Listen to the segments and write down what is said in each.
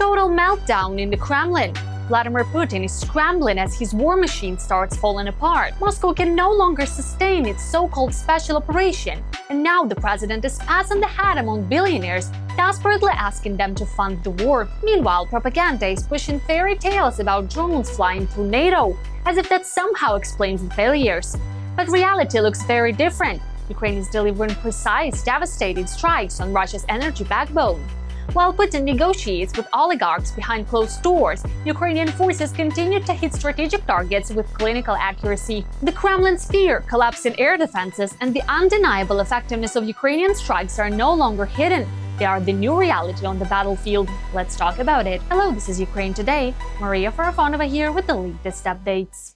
Total meltdown in the Kremlin. Vladimir Putin is scrambling as his war machine starts falling apart. Moscow can no longer sustain its so-called special operation, and now the president is passing the hat among billionaires, desperately asking them to fund the war. Meanwhile, propaganda is pushing fairy tales about drones flying through NATO, as if that somehow explains the failures. But reality looks very different. Ukraine is delivering precise, devastating strikes on Russia's energy backbone. While Putin negotiates with oligarchs behind closed doors, Ukrainian forces continue to hit strategic targets with clinical accuracy. The Kremlin's fear, collapsing air defenses, and the undeniable effectiveness of Ukrainian strikes are no longer hidden. They are the new reality on the battlefield. Let's talk about it. Hello, this is Ukraine Today. Maria Farafonova here with the latest updates.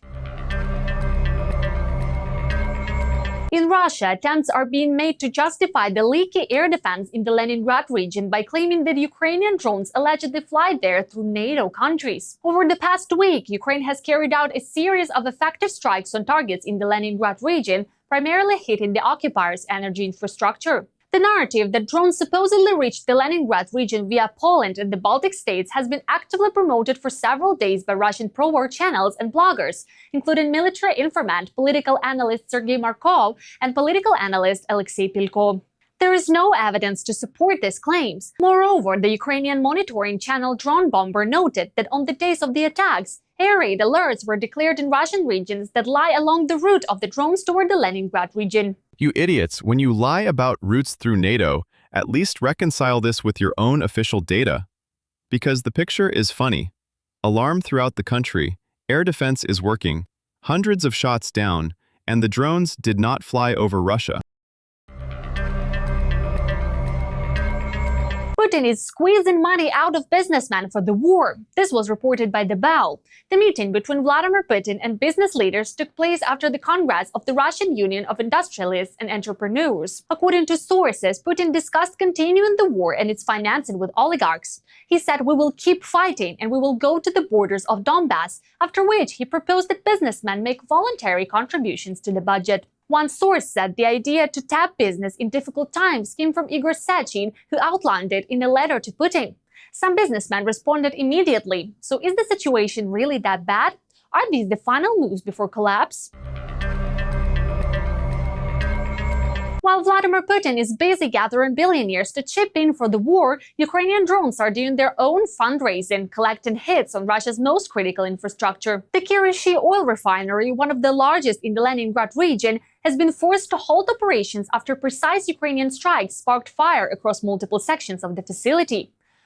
In Russia, attempts are being made to justify the leaky air defense in the Leningrad region by claiming that Ukrainian drones allegedly fly there through NATO countries. Over the past week, Ukraine has carried out a series of effective strikes on targets in the Leningrad region, primarily hitting the occupiers' energy infrastructure. The narrative that drones supposedly reached the Leningrad region via Poland and the Baltic states has been actively promoted for several days by Russian pro-war channels and bloggers, including military informant, political analyst Sergei Markov and political analyst Alexei Pilko. There is no evidence to support these claims. Moreover, the Ukrainian monitoring channel Drone Bomber noted that on the days of the attacks, air raid alerts were declared in Russian regions that lie along the route of the drones toward the Leningrad region. You idiots, when you lie about routes through NATO, at least reconcile this with your own official data. Because the picture is funny. Alarm throughout the country, air defense is working, hundreds of shots down, and the drones did not fly over Russia. Putin is squeezing money out of businessmen for the war. This was reported by The Bell. The meeting between Vladimir Putin and business leaders took place after the Congress of the Russian Union of Industrialists and Entrepreneurs. According to sources, Putin discussed continuing the war and its financing with oligarchs. He said, "We will keep fighting and we will go to the borders of Donbass," after which he proposed that businessmen make voluntary contributions to the budget. One source said the idea to tap business in difficult times came from Igor Sechin, who outlined it in a letter to Putin. Some businessmen responded immediately. So is the situation really that bad? Are these the final moves before collapse? While Vladimir Putin is busy gathering billionaires to chip in for the war, Ukrainian drones are doing their own fundraising, collecting hits on Russia's most critical infrastructure. The Kirishi oil refinery, one of the largest in the Leningrad region, has been forced to halt operations after precise Ukrainian strikes sparked fire across multiple sections of the facility.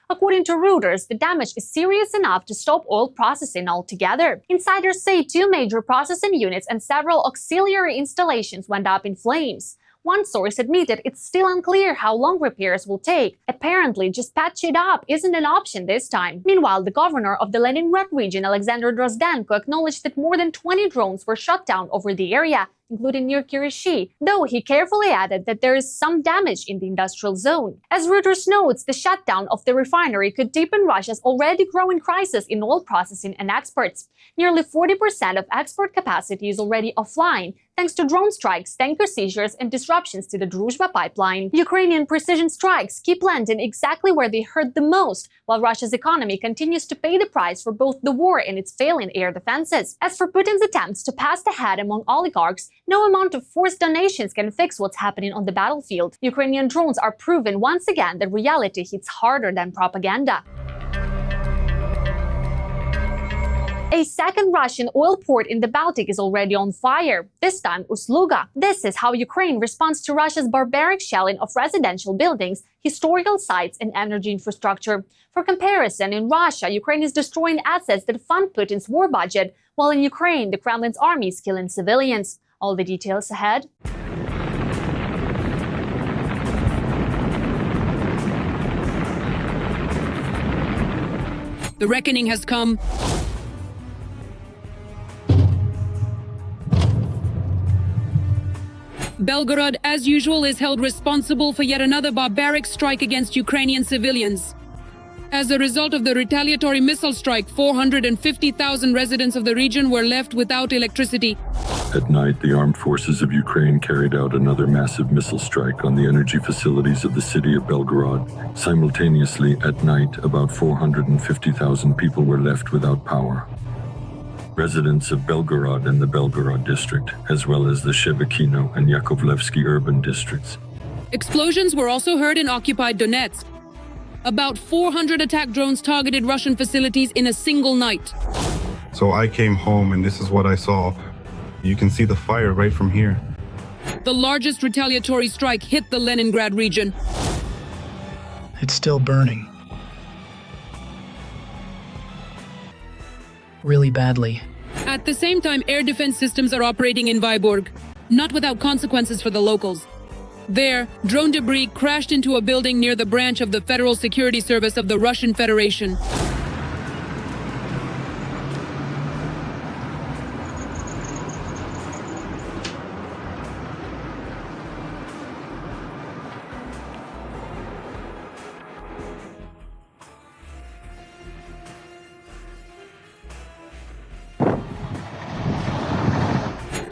According to Reuters, the damage is serious enough to stop oil processing altogether. Insiders say 2 major processing units and several auxiliary installations went up in flames. One source admitted it's still unclear how long repairs will take. Apparently, just patch it up isn't an option this time. Meanwhile, the governor of the Leningrad region, Alexander Drozdenko, acknowledged that more than 20 drones were shot down over the area, including near Kirishi, though he carefully added that there is some damage in the industrial zone. As Reuters notes, the shutdown of the refinery could deepen Russia's already growing crisis in oil processing and exports. Nearly 40% of export capacity is already offline, thanks to drone strikes, tanker seizures, and disruptions to the Druzhba pipeline. Ukrainian precision strikes keep landing exactly where they hurt the most, while Russia's economy continues to pay the price for both the war and its failing air defenses. As for Putin's attempts to pass the hat among oligarchs, no amount of forced donations can fix what's happening on the battlefield. Ukrainian drones are proving once again that reality hits harder than propaganda. A second Russian oil port in the Baltic is already on fire, this time Ust-Luga. This is how Ukraine responds to Russia's barbaric shelling of residential buildings, historical sites, and energy infrastructure. For comparison, in Russia, Ukraine is destroying assets that fund Putin's war budget, while in Ukraine, the Kremlin's army is killing civilians. All the details ahead. The reckoning has come. Belgorod, as usual, is held responsible for yet another barbaric strike against Ukrainian civilians. As a result of the retaliatory missile strike, 450,000 residents of the region were left without electricity. At night, the armed forces of Ukraine carried out another massive missile strike on the energy facilities of the city of Belgorod. Simultaneously, at night, about 450,000 people were left without power. Residents of Belgorod and the Belgorod district, as well as the Shebekino and Yakovlevsky urban districts. Explosions were also heard in occupied Donetsk. About 400 attack drones targeted Russian facilities in a single night. So I came home and this is what I saw. You can see the fire right from here. The largest retaliatory strike hit the Leningrad region. It's still burning. Really badly. At the same time, air defense systems are operating in Vyborg, not without consequences for the locals. There, drone debris crashed into a building near the branch of the Federal Security Service of the Russian Federation.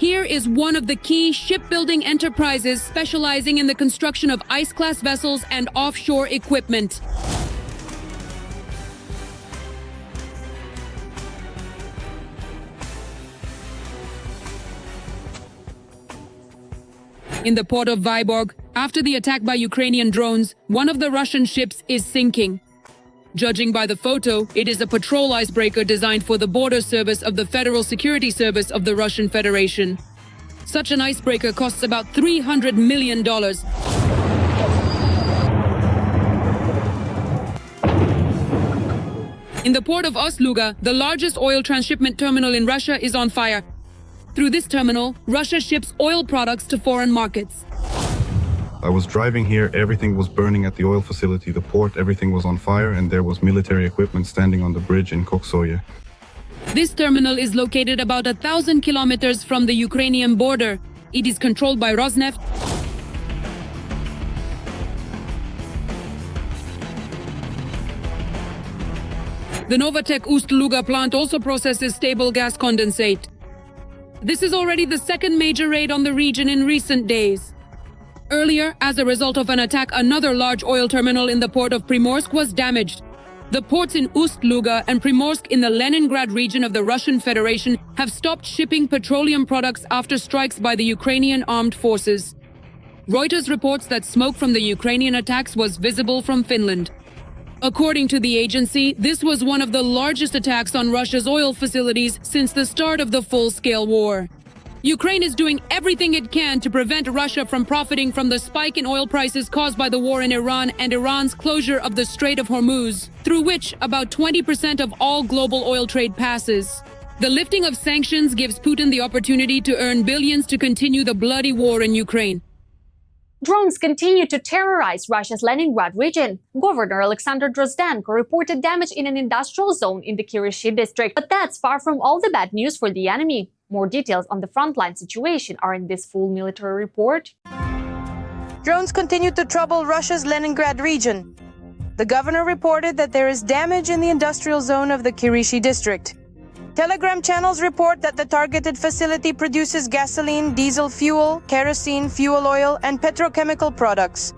Here is one of the key shipbuilding enterprises specializing in the construction of ice-class vessels and offshore equipment. In the port of Vyborg, after the attack by Ukrainian drones, one of the Russian ships is sinking. Judging by the photo, it is a patrol icebreaker designed for the border service of the Federal Security Service of the Russian Federation. Such an icebreaker costs about $300 million. In the port of Ust-Luga, the largest oil transshipment terminal in Russia is on fire. Through this terminal, Russia ships oil products to foreign markets. I was driving here, everything was burning at the oil facility, the port, everything was on fire, and there was military equipment standing on the bridge in Koksoye. This terminal is located about 1,000 kilometers from the Ukrainian border. It is controlled by Rosneft. The Novatek Ust-Luga plant also processes stable gas condensate. This is already the second major raid on the region in recent days. Earlier, as a result of an attack, another large oil terminal in the port of Primorsk was damaged. The ports in Ust-Luga and Primorsk in the Leningrad region of the Russian Federation have stopped shipping petroleum products after strikes by the Ukrainian armed forces. Reuters reports that smoke from the Ukrainian attacks was visible from Finland. According to the agency, this was one of the largest attacks on Russia's oil facilities since the start of the full-scale war. Ukraine is doing everything it can to prevent Russia from profiting from the spike in oil prices caused by the war in Iran and Iran's closure of the Strait of Hormuz, through which about 20% of all global oil trade passes. The lifting of sanctions gives Putin the opportunity to earn billions to continue the bloody war in Ukraine. Drones continue to terrorize Russia's Leningrad region. Governor Alexander Drozdenko reported damage in an industrial zone in the Kirishi district. But that's far from all the bad news for the enemy. More details on the frontline situation are in this full military report. Drones continue to trouble Russia's Leningrad region. The governor reported that there is damage in the industrial zone of the Kirishi district. Telegram channels report that the targeted facility produces gasoline, diesel fuel, kerosene, fuel oil, and petrochemical products.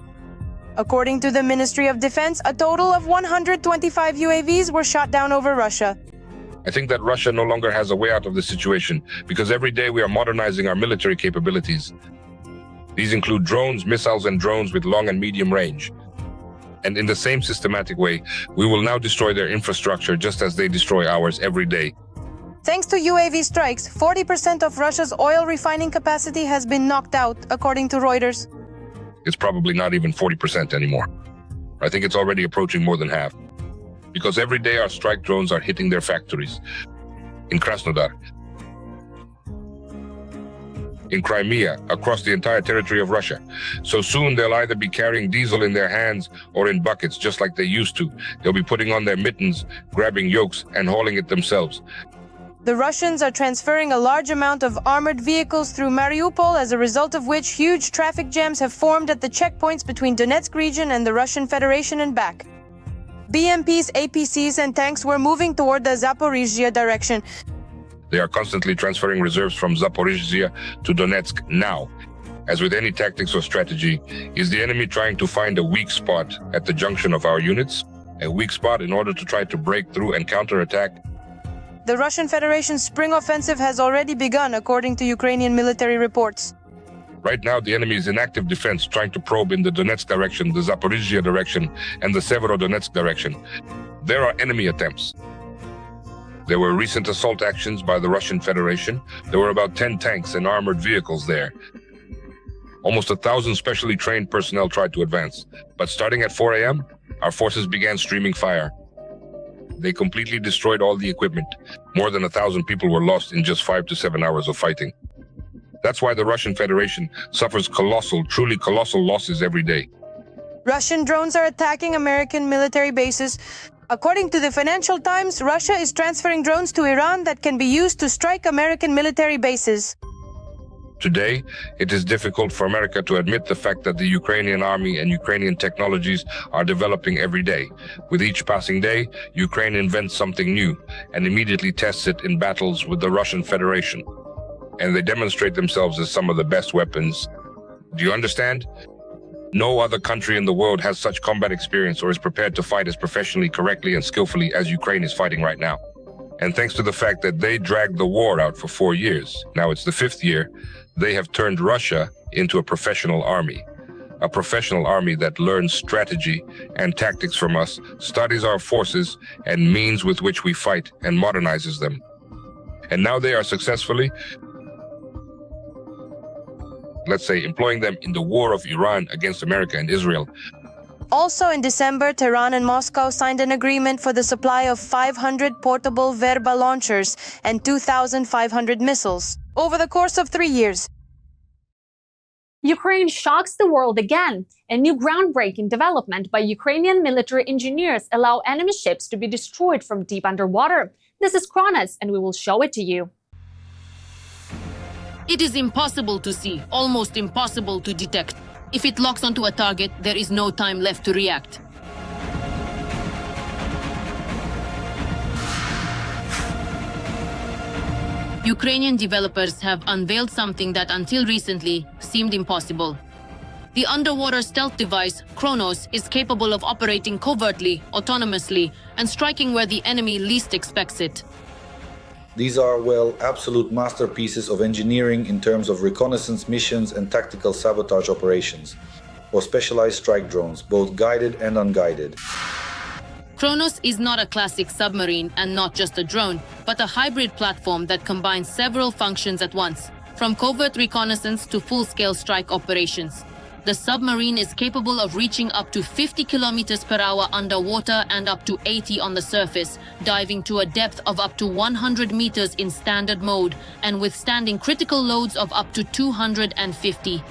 According to the Ministry of Defense, a total of 125 UAVs were shot down over Russia. I think that Russia no longer has a way out of this situation because every day we are modernizing our military capabilities. These include drones, missiles, and drones with long and medium range. And in the same systematic way, we will now destroy their infrastructure just as they destroy ours every day. Thanks to UAV strikes, 40% of Russia's oil refining capacity has been knocked out, according to Reuters. It's probably not even 40% anymore. I think it's already approaching more than half. Because every day our strike drones are hitting their factories. In Krasnodar, in Crimea, across the entire territory of Russia. So soon they'll either be carrying diesel in their hands or in buckets, just like they used to. They'll be putting on their mittens, grabbing yokes, and hauling it themselves. The Russians are transferring a large amount of armored vehicles through Mariupol, as a result of which huge traffic jams have formed at the checkpoints between Donetsk region and the Russian Federation and back. BMPs, APCs, and tanks were moving toward the Zaporizhzhia direction. They are constantly transferring reserves from Zaporizhzhia to Donetsk now. As with any tactics or strategy, is the enemy trying to find a weak spot at the junction of our units? A weak spot in order to try to break through and counterattack? The Russian Federation's spring offensive has already begun, according to Ukrainian military reports. Right now, the enemy is in active defense, trying to probe in the Donetsk direction, the Zaporizhzhia direction, and the Severodonetsk direction. There are enemy attempts. There were recent assault actions by the Russian Federation. There were about 10 tanks and armored vehicles there. Almost 1,000 specially trained personnel tried to advance. But starting at 4 a.m., our forces began streaming fire. They completely destroyed all the equipment. More than 1,000 people were lost in just 5 to 7 hours of fighting. That's why the Russian Federation suffers colossal, truly colossal losses every day. Russian drones are attacking American military bases. According to the Financial Times, Russia is transferring drones to Iran that can be used to strike American military bases. Today, it is difficult for America to admit the fact that the Ukrainian army and Ukrainian technologies are developing every day. With each passing day, Ukraine invents something new and immediately tests it in battles with the Russian Federation. And they demonstrate themselves as some of the best weapons. Do you understand? No other country in the world has such combat experience or is prepared to fight as professionally, correctly, and skillfully as Ukraine is fighting right now. And thanks to the fact that they dragged the war out for 4 years, now it's the 5th year, they have turned Russia into a professional army. A professional army that learns strategy and tactics from us, studies our forces and means with which we fight, and modernizes them. And now they are successfully, let's say, employing them in the war of Iran against America and Israel. Also in December, Tehran and Moscow signed an agreement for the supply of 500 portable Verba launchers and 2,500 missiles over the course of 3 years. Ukraine shocks the world again. A new groundbreaking development by Ukrainian military engineers allow enemy ships to be destroyed from deep underwater. This is Kronos, and we will show it to you. It is impossible to see, almost impossible to detect. If it locks onto a target, there is no time left to react. Ukrainian developers have unveiled something that until recently seemed impossible. The underwater stealth device, Kronos, is capable of operating covertly, autonomously, and striking where the enemy least expects it. These are, well, absolute masterpieces of engineering in terms of reconnaissance missions and tactical sabotage operations, or specialized strike drones, both guided and unguided. Kronos is not a classic submarine and not just a drone, but a hybrid platform that combines several functions at once, from covert reconnaissance to full-scale strike operations. The submarine is capable of reaching up to 50 kilometers per hour underwater and up to 80 on the surface, diving to a depth of up to 100 meters in standard mode and withstanding critical loads of up to 250.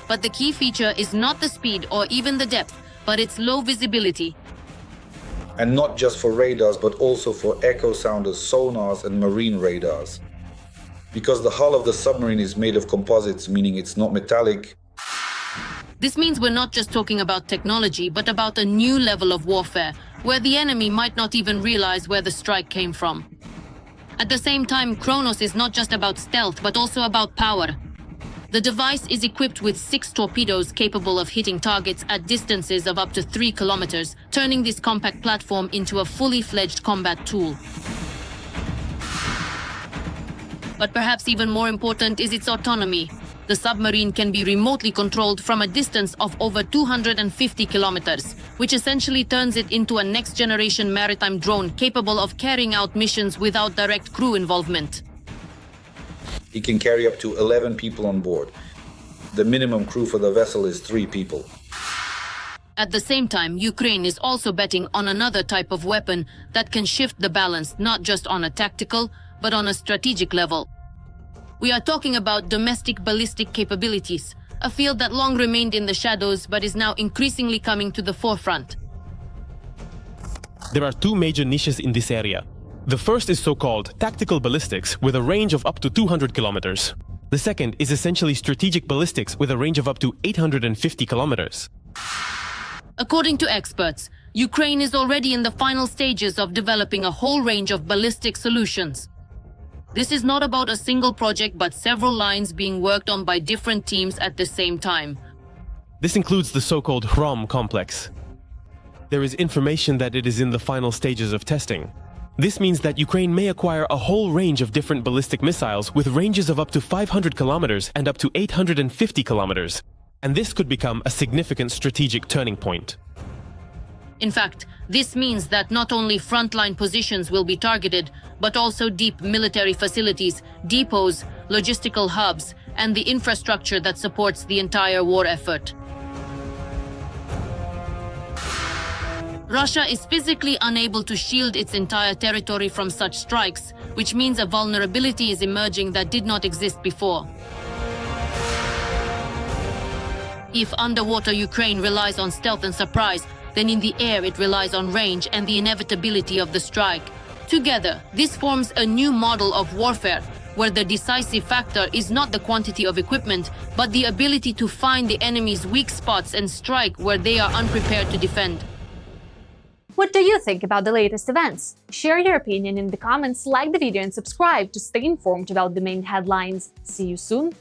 But the key feature is not the speed or even the depth, but its low visibility. And not just for radars, but also for echo sounders, sonars, and marine radars. Because the hull of the submarine is made of composites, meaning it's not metallic. This means we're not just talking about technology, but about a new level of warfare, where the enemy might not even realize where the strike came from. At the same time, Kronos is not just about stealth, but also about power. The device is equipped with 6 torpedoes capable of hitting targets at distances of up to 3 kilometers, turning this compact platform into a fully fledged combat tool. But perhaps even more important is its autonomy. The submarine can be remotely controlled from a distance of over 250 kilometers, which essentially turns it into a next-generation maritime drone capable of carrying out missions without direct crew involvement. It can carry up to 11 people on board. The minimum crew for the vessel is 3 people. At the same time, Ukraine is also betting on another type of weapon that can shift the balance not just on a tactical, but on a strategic level. We are talking about domestic ballistic capabilities, a field that long remained in the shadows but is now increasingly coming to the forefront. There are 2 major niches in this area. The first is so-called tactical ballistics with a range of up to 200 kilometers. The second is essentially strategic ballistics with a range of up to 850 kilometers. According to experts, Ukraine is already in the final stages of developing a whole range of ballistic solutions. This is not about a single project but several lines being worked on by different teams at the same time. This includes the so-called HROM complex. There is information that it is in the final stages of testing. This means that Ukraine may acquire a whole range of different ballistic missiles with ranges of up to 500 kilometers and up to 850 kilometers. And this could become a significant strategic turning point. In fact, this means that not only frontline positions will be targeted, but also deep military facilities, depots, logistical hubs, and the infrastructure that supports the entire war effort. Russia is physically unable to shield its entire territory from such strikes, which means a vulnerability is emerging that did not exist before. If underwater Ukraine relies on stealth and surprise, then in the air it relies on range and the inevitability of the strike. Together, this forms a new model of warfare, where the decisive factor is not the quantity of equipment, but the ability to find the enemy's weak spots and strike where they are unprepared to defend. What do you think about the latest events? Share your opinion in the comments, like the video and subscribe to stay informed about the main headlines. See you soon!